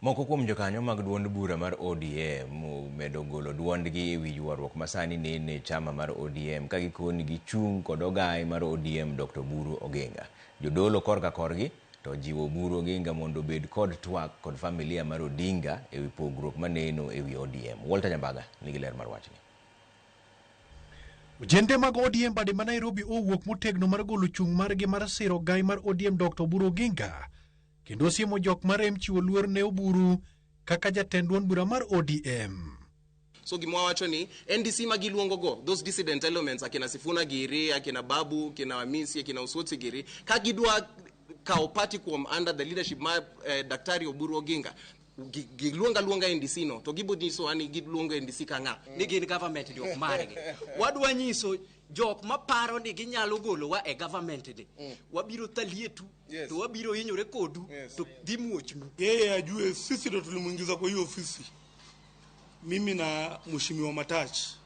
Moko kuom jokanyo mag duond bura mar ODM medo golo duondgi e wi ywaruok masani nene chama mar ODM ka gikoni gichung' kod ogai mar ODM Dr. Buru Oginga. Jodolo korka korgi to jiwo Buru Oginga mondo bed kod twak kod familia mar Odinga e wi pogruok maneno e wi ODM. Walter Nyambaga nigi ler mar wachni. Ojende mag ODM bade ma Nairobi owuok motegno mar golo chung' margi mar siro gai mar ODM Dr. Buru Oginga kendo siemo jok marem chiwo luor ne Oburu kaka jatend duond bura mar ODM. So gimwa wacho ni NDC magiluongo go those dissident elements akina Sifuna Giri, akina Babu, akina Amisi, akina Usoti Giri ka gidwa kao party kuom under the leadership ma Daktari Oburu Oginga giluonga NDC no to gibo nyiso ani giluonga NDC kanga ni gin government jok margi wadwa nyiso jok maparo ni ginyalo golo wa e government de wabiro talietu to wabiro hinyore kodu to dhimuochnu. Yeye ajue sisi ndo tulimuingiza kwa hiyo ofisi. Mimi na mheshimiwa Matachi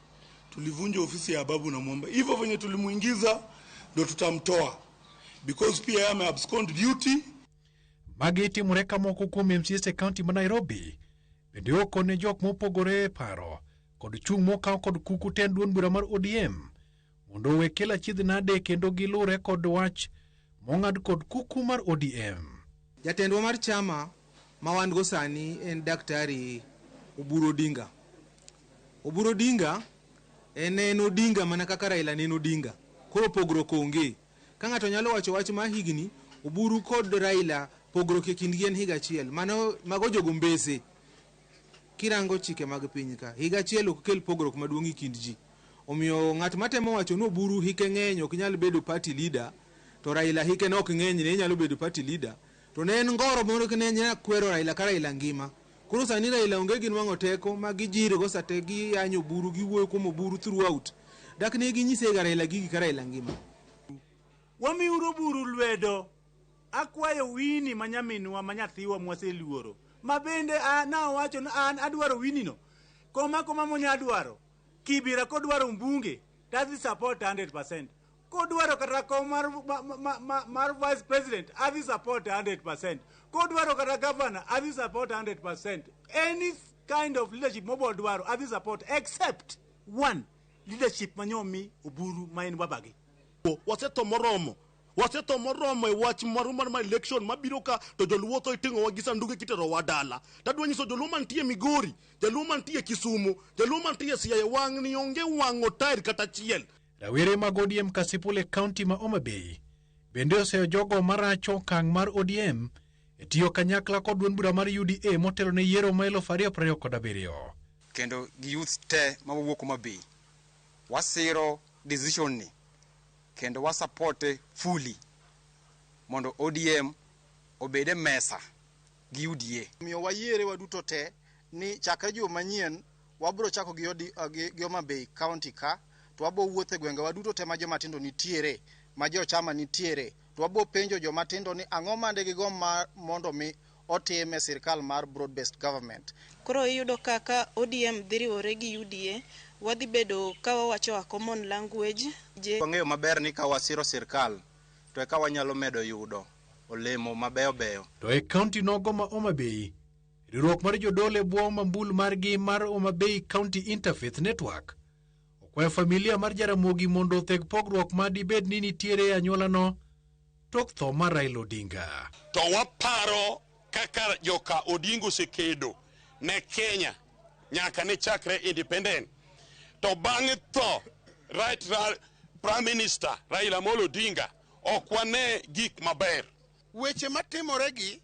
tulivunja ofisi ya Babu na Mwamba. Hivyo venye tulimuingiza ndo tutamtoa because pia yeye ameabscond duty. Magiti mureka moko kuom MCS e county ma Nairobi bende okone jok mopogore paro kod chung' mokaw kod kuku ten duond bura mar ODM mondo we kela chidh nade kendo gilure kod wach mong'ad kod kuku mar ODM. Jatendwa mar chama ma wan go sani en Daktari Oburu Odinga. Oburu Odinga en Odinga mana kaka Raila en Odinga. Koro pogruok onge. Ka ng'ato nyalo wacho wach ma higni Oburu kod Raila pogruok e kindgi en higa achiel. Mano mago jogo mbese. Kirango chike mag piny ka. Higa achiel ok kel pogruok maduong' e kind ji. Omiyo ng'at matemo wacho no Oburu hike ng'eny ok nyal bedo party leader to Raila hike no ok ng'eny ne nyalo bedo party leader to ne en ngoro mondo ne nyalo kwero Raila ka Raila ngima. Koro sani Raila onge gin wang'o teko ma gijiro go sate gi anyo Oburu gi wuoyo kuom Oburu throughout. Dak ne ginyise ga Raila gigi ka Raila ngima. Wamiuru Oburu lwedo akwayo wini manyaminwa manyathiwa mwaseluoro mabende na wacho an adwaro wini no koma monya adwaro Kibira kodwaro mbunge that is support 100%. Kodwaro kata kom mar vice president avi support 100%. Kodwaro kata governor avi support 100%. Any kind of leadership mobile dwaro avi support except one leadership manyomi Oburu main babagi. Waseto moromo e wach mar election mabiro ka to joluo to itingo wa gisanduge kitero wadala. Tadwa nyiso joluo mantie Migori, joluo mantie Kisumu, joluo mantie Siaya wang' ni onge wang'o tair kata chiel. Rawere mag ODM Kasipul e county ma Homa Bay bende oseyo jogo maracho okang' mar ODM e tiyo kanyakla kod duond bura mar UDA motelo ne yiero ma 2027. Kendo gi youth te mawuok Homa Bay wasiro decision ni kendo wa support fully mondo ODM obede mesa gi UDA. Miyo wayiere waduto te ni chakre juma manyien wabro chako gi Homa Bay county ka to wabo wuothe gwenge waduto te ma joma tindo nitiere ma jo chama nitiere to wabo penjo joma tindo ni ang'o mande gigo mondo mi otime sirkal mar broad based government. Koro iyudo kaka ODM dhiriwore gi UDA wadhi bedo ka wawacho a common language wang'eyo maber ni ka wasiro sirkal to eka wanyalo medo yudo olemo mabeyo. To e county nogo ma Homa Bay riwruok mar jodolo e bwo mambul margi mar Homa Bay County Interfaith Network okwayo familia mar Jaramogi mondo otheg pogruok ma dibed ni nitiere anyuolano tok tho mar Raila Odinga. To waparo kaka joka Odinga osekedo ne Kenya nyaka ne chakre independent to bang'e tho right Prime Minister Raila Amolo Odinga ok wane gik maber. Weche matimoregi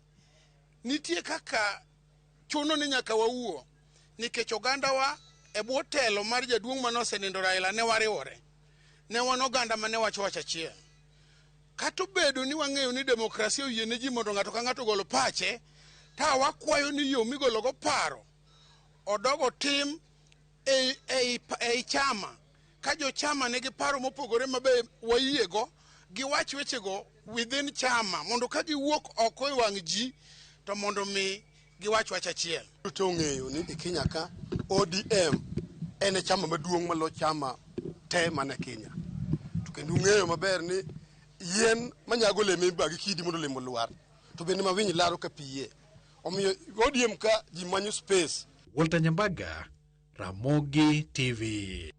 nitie kaka chuno ni nyaka wawuo nikech ogandawa e bwo telo mar jaduong' manosenindo Raila ne wariwore ne wan oganda mane wacho achiel. Kata bedo ni wang'eyo ni demokrasia oyiene ji mondo ng'ato ka ng'ato golo pache ta wakwayo ni yo migologo paro odogo tim ei chama ka jo chama nigi paro mopogore mabe wayiego giwach wechego within chama mondo ka giwuok oko e wang' ji to mondo mi giwach wach achiel. To ng'eyo ni e Kenya ka ODM en chama maduong' malo chama te mana Kenya. To kendo ng'eyo maber ni yien manyago leme bagi kidi mondo lemo luar to bende mawiny laro ka piye omiyo ODM ka ji manyo space. Walter Nyambaga, Ramogi TV.